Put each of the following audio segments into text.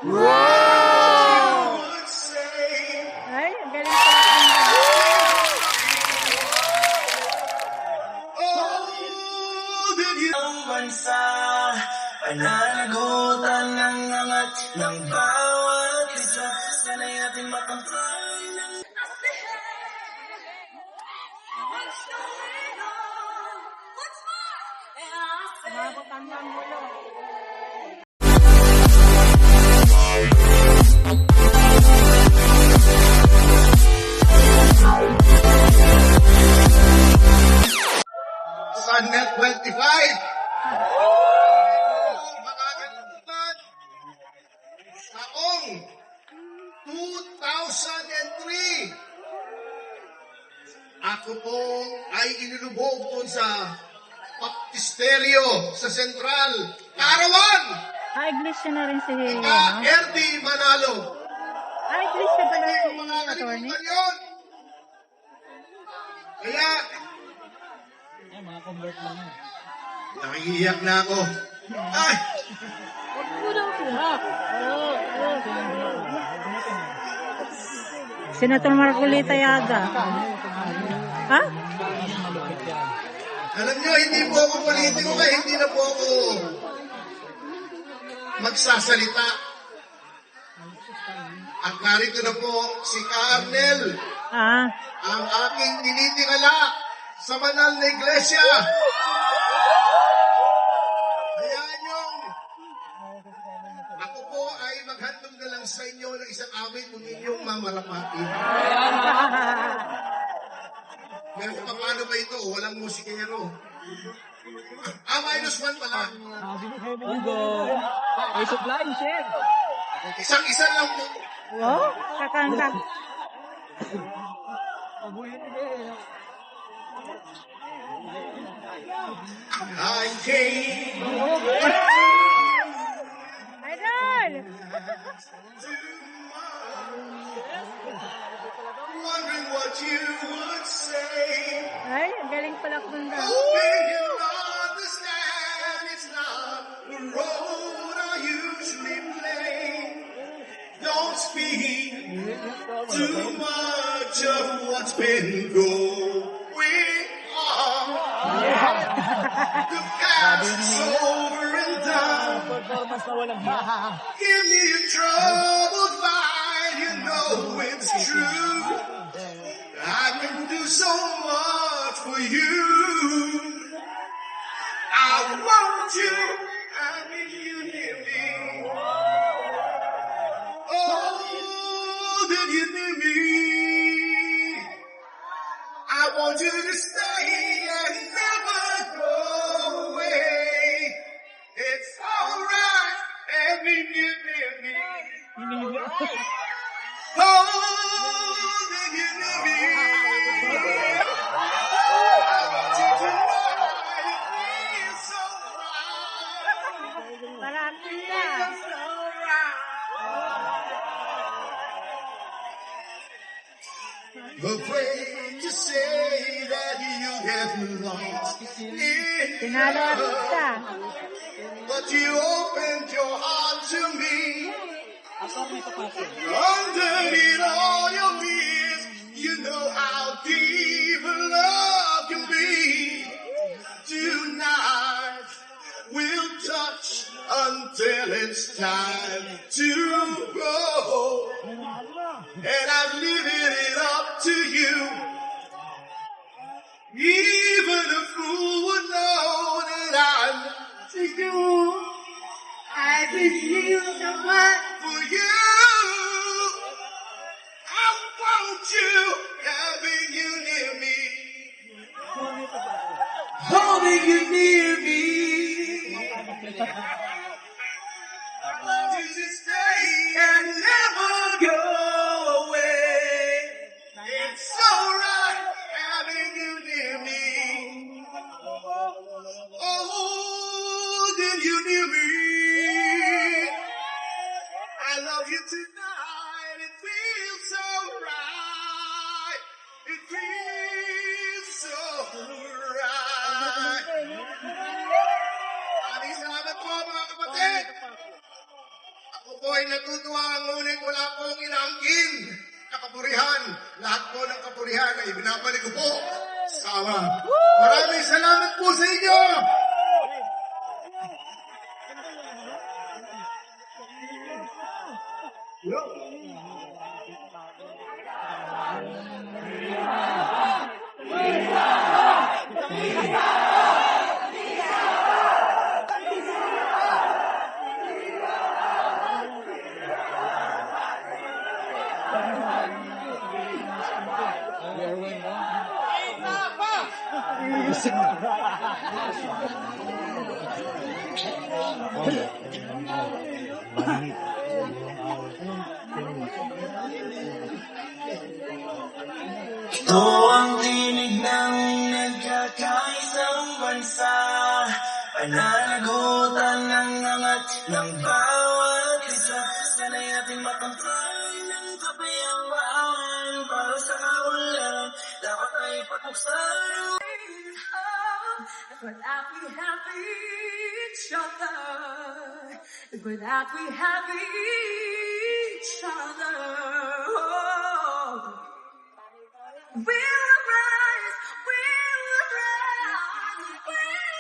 Wow! Ay, ang galing pala. Ang bansa, pananagutan ng angat ng bawat isa. Sanay natin matampay ng Nakakatandang gulo. Sunnet 25. Makakalimutan. Taong 2003. Ako po ay inilubog doon sa baptisteryo sa Sentral, Kaarawan. Iglesia na rin si, RD Manalo. Iglesia pala si Mga attorney. kalimutan yun. Kaya, nakiiyak na ako. Ay! Senator Marcolita Yaga. Ha? Alam nyo, hindi po ako politiko kaya hindi na po ako magsasalita. At narito na po si Carnel, Ah, ang aking tinitingala sa banal na iglesia. Hayaan nyo, ako po ay maghandog na lang sa inyo ng isang awit kung inyong mamarapatin. Pero kung paano ba ito? Walang musikero. -1 pala. Ay, supply, share. Isang-isa lang po. wow, kakangkang. I came Idol! wondering what you would say. Ay, ang galing pala kumanda. Hoping you understand it's not the road I usually play. Don't speak too much of what's been going on. The past is over and done. Performance na walang hiya. Give me your troubled mind, you know it's true. I can do so much for you. I want you, I need you near me. Oh, did you need me? I want you to stay and never go away. It's alright, having you near me. Oh, did you need me? I want you to know it feels so right. Marami na. Feels so right. Afraid to say that you have lost Tinalo at isa. but you opened your heart to me. Underneath all your fears, you know how deep love can be. Tonight we'll touch until it's time to go. And I've given it up to you. Even a fool would know that I'm to you. I could feel so much for you. I want you, having you near me. Holding you near me. To stay and never go away. It's alright having you near me. Oh, then you near me. I love you tonight. It feels so right. It feels so right. Maraming salamat po mga kapatid. Ako po ay natutuwa, ngunit wala pong inaangkin na kapurihan. Lahat po ng kapurihan ay binabalik ko po sa Ama. Maraming salamat po sa inyo! Ito ang tinig ng nagkakaisang bansa, pananagutan ng angat ng bawat isa. Sana'y ating matampay ng kapayapaan para sa kawalan. Dapat ay patuksan. Without we have each other, without we have each other, we'll rise, we'll rise, we'll rise.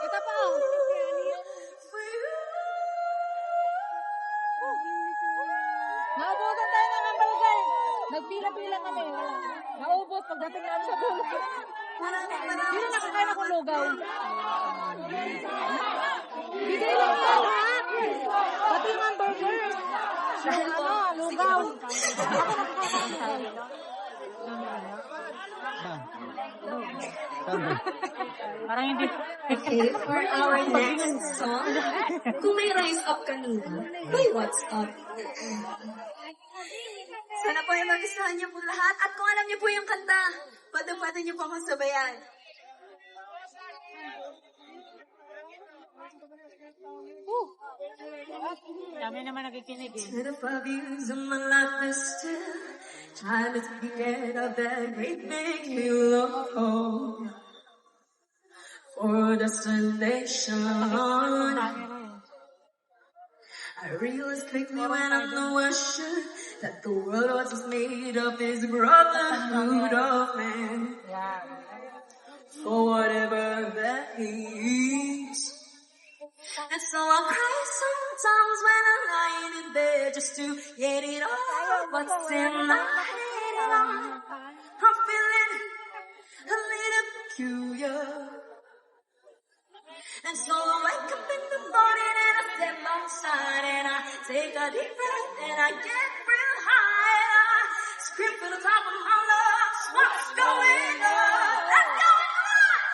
Ito pa, oh. Naubusan tayo ng hamburger. Nagpila-pila kami. Wala. Naubos pagdating namin sa dulo. Hindi nakakain akong lugaw. Bigay lang sa lahat. Pati yung hamburger. Dahil lugaw. Ako nakakain ng Parang hindi. Okay, for our next song, kung may rise up kanina, may what's up. Sana po ay magustuhan niyo po lahat. At kung alam niyo po yung kanta, pwede niyo po akong sabayan. Dami naman nakikinig eh. 25 years of my life is still time to get of that great big halo for destination. I realized quickly when I'm nowhere sure that the world was just made of this brotherhood of man for whatever that means. And so I cry sometimes when I'm lying in bed just to get it off what's in my head. I'm feeling a little peculiar. And so I wake up in the morning and I step outside and I take a deep breath and I get real high and I scream to the top of my lungs, what's going on? What's going on?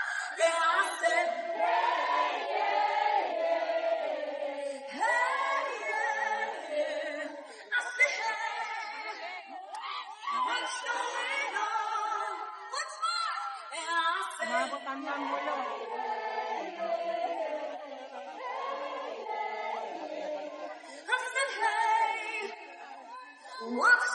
Yeah, I said, Umabot ang mulo. what's